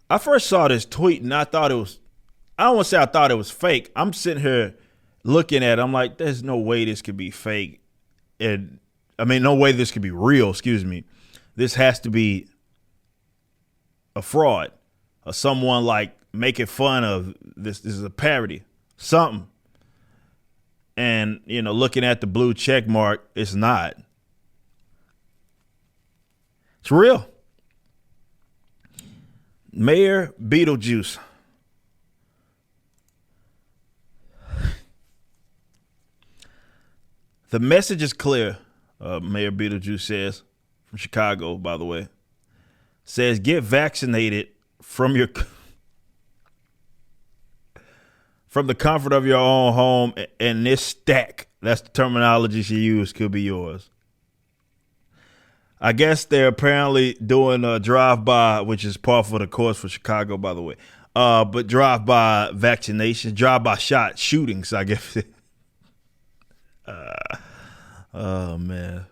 I first saw this tweet and I thought it was, I don't want to say I thought it was fake. I'm sitting here looking at it. I'm like, there's no way this could be fake. And I mean, no way this could be real. Excuse me. This has to be a fraud or someone like making fun of this. This is a parody, something. And, you know, looking at the blue check mark, it's not. It's real. Mayor Beetlejuice. The message is clear, Mayor Beetlejuice says, from Chicago, by the way. Says, get vaccinated from your from the comfort of your own home, and this stack, that's the terminology she used, could be yours. I guess they're apparently doing a drive-by, which is par for the course for Chicago, by the way. But drive-by vaccinations, drive-by shot shootings, I guess. Oh, man.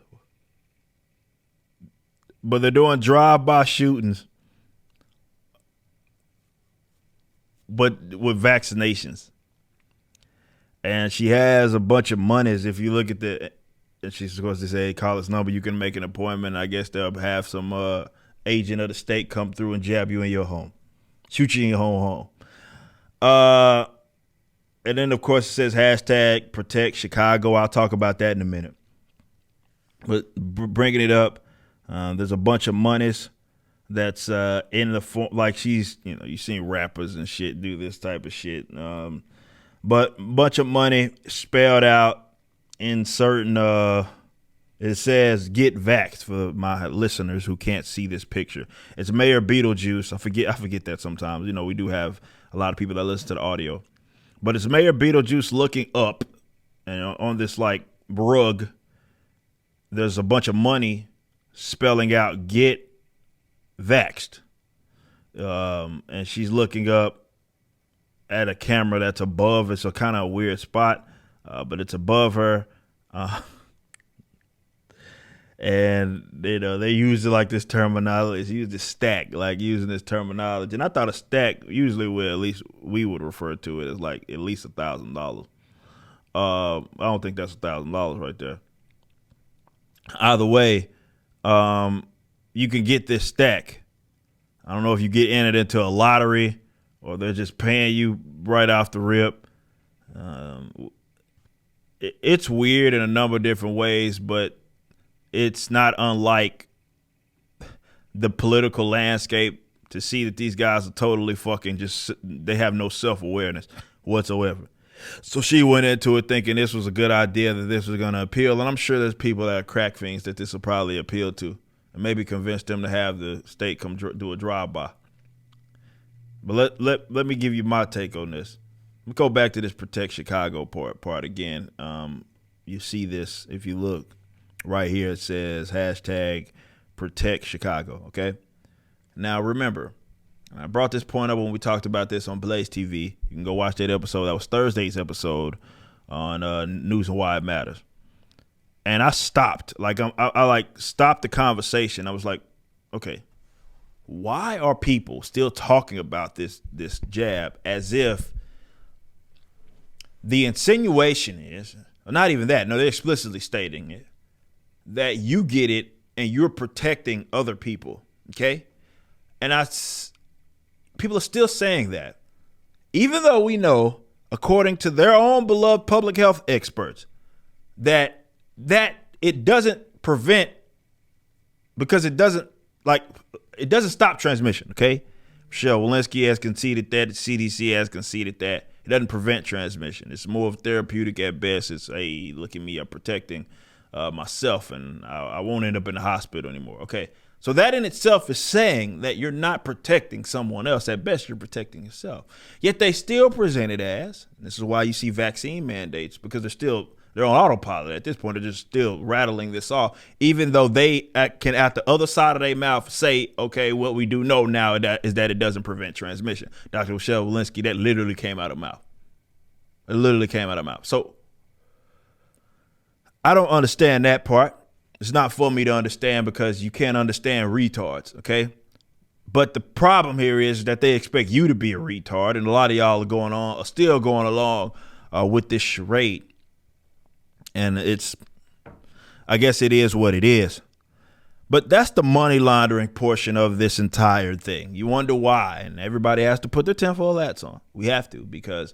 But they're doing drive-by shootings, but with vaccinations. And she has a bunch of monies. If you look at the, and she's supposed to say, call this number, you can make an appointment. I guess they'll have some agent of the state come through and jab you in your home, shoot you in your home. And then, of course, it says hashtag protect Chicago. I'll talk about that in a minute. But bringing it up, there's a bunch of monies that's in the form, like she's, you know, you've seen rappers and shit do this type of shit. But a bunch of money spelled out in certain, it says get vaxxed for my listeners who can't see this picture. It's Mayor Beetlejuice. I forget that sometimes. You know, we do have a lot of people that listen to the audio. But it's Mayor Beetlejuice looking up, and on this like rug, there's a bunch of money spelling out get vaxxed. And she's looking up at a camera that's above. It's a kind of weird spot, but it's above her. And, you know, they use it like this terminology. It's used as stack, like using this terminology. And I thought a stack, usually where at least we would refer to it as like at least $1,000. I don't think that's $1,000 right there. Either way, you can get this stack. I don't know if you get entered into a lottery or they're just paying you right off the rip. It's weird in a number of different ways, but it's not unlike the political landscape to see that these guys are totally fucking just, they have no self-awareness whatsoever. So she went into it thinking this was a good idea, that this was going to appeal. And I'm sure there's people that are crack fiends that this will probably appeal to and maybe convince them to have the state come do a drive-by. But let me give you my take on this. Let me go back to this Protect Chicago part again. You see this, if you look right here, it says hashtag Protect Chicago, okay? Now, remember, I brought this point up when we talked about this on Blaze TV. You can go watch that episode. That was Thursday's episode on News and Why It Matters. And I stopped. Like, I like stopped the conversation. I was like, okay, why are people still talking about this jab as if the insinuation is, or not even that, no, they're explicitly stating it, that you get it and you're protecting other people, okay? And people are still saying that, even though we know, according to their own beloved public health experts, that it doesn't prevent, because it doesn't stop transmission, okay? Michelle Walensky has conceded that. The CDC has conceded that. It doesn't prevent transmission. It's more therapeutic at best. It's, hey, look at me, I'm protecting myself, and I won't end up in the hospital anymore, okay? So that in itself is saying that you're not protecting someone else. At best, you're protecting yourself. Yet they still present it as, and this is why you see vaccine mandates, because they're on autopilot at this point. They're just still rattling this off, even though they can, at the other side of their mouth, say, okay, what we do know now is that it doesn't prevent transmission. Dr. Michelle Walensky, that literally came out of mouth. It literally came out of mouth. So I don't understand that part. It's not for me to understand because you can't understand retards, okay? But the problem here is that they expect you to be a retard, and a lot of y'all are still going along with this charade. And I guess it is what it is. But that's the money laundering portion of this entire thing. You wonder why, and everybody has to put their tinfoil hats on. We have to, because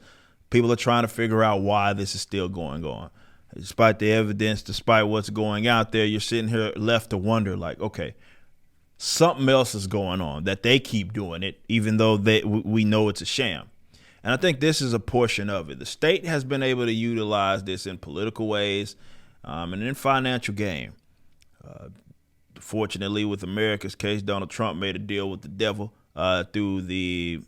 people are trying to figure out why this is still going on. Despite the evidence, despite what's going out there, you're sitting here left to wonder, like, okay, something else is going on, that they keep doing it, even though we know it's a sham. And I think this is a portion of it. The state has been able to utilize this in political ways and in financial gain. Fortunately, with America's case, Donald Trump made a deal with the devil through the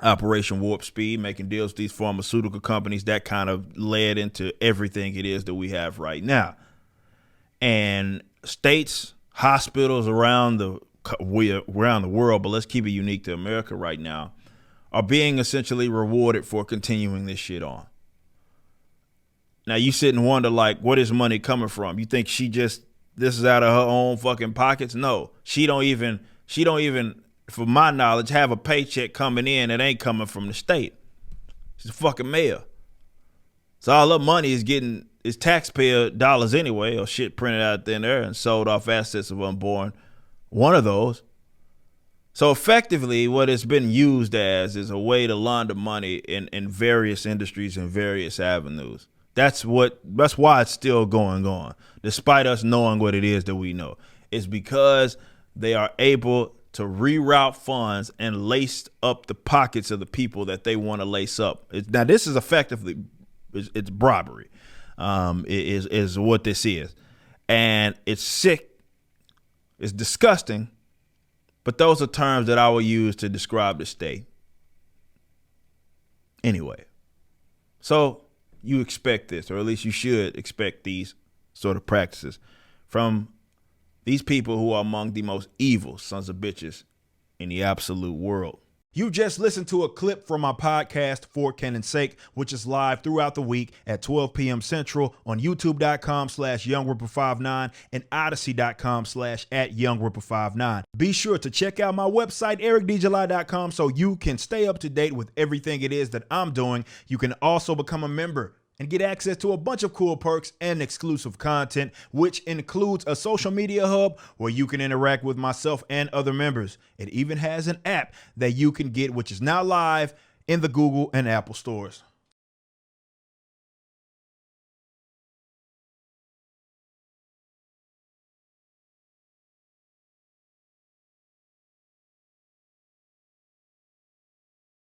Operation Warp Speed, making deals with these pharmaceutical companies. That kind of led into everything it is that we have right now. And states, hospitals around the world, but let's keep it unique to America right now, are being essentially rewarded for continuing this shit on. Now you sit and wonder, like, what is money coming from? You think this is out of her own fucking pockets? No, she don't even, for my knowledge, have a paycheck coming in that ain't coming from the state. She's a fucking mayor. So all her money is taxpayer dollars anyway, or shit printed out there and sold off assets of unborn. One of those. So effectively, what it's been used as is a way to launder money in various industries and various avenues. That's why it's still going on, despite us knowing what it is that we know. It's because they are able to reroute funds and lace up the pockets of the people that they want to lace up. Now, this is effectively, it's robbery, is what this is. And it's sick. It's disgusting. But those are terms that I will use to describe the state. Anyway, so you expect this, or at least you should expect these sort of practices from these people who are among the most evil sons of bitches in the absolute world. You just listened to a clip from my podcast, For Canon's Sake, which is live throughout the week at 12 p.m. Central on youtube.com/YoungRipper59 and odyssey.com/@YoungRipper59. Be sure to check out my website, ericdjuly.com, so you can stay up to date with everything it is that I'm doing. You can also become a member and get access to a bunch of cool perks and exclusive content, which includes a social media hub where you can interact with myself and other members. It even has an app that you can get, which is now live in the Google and Apple stores.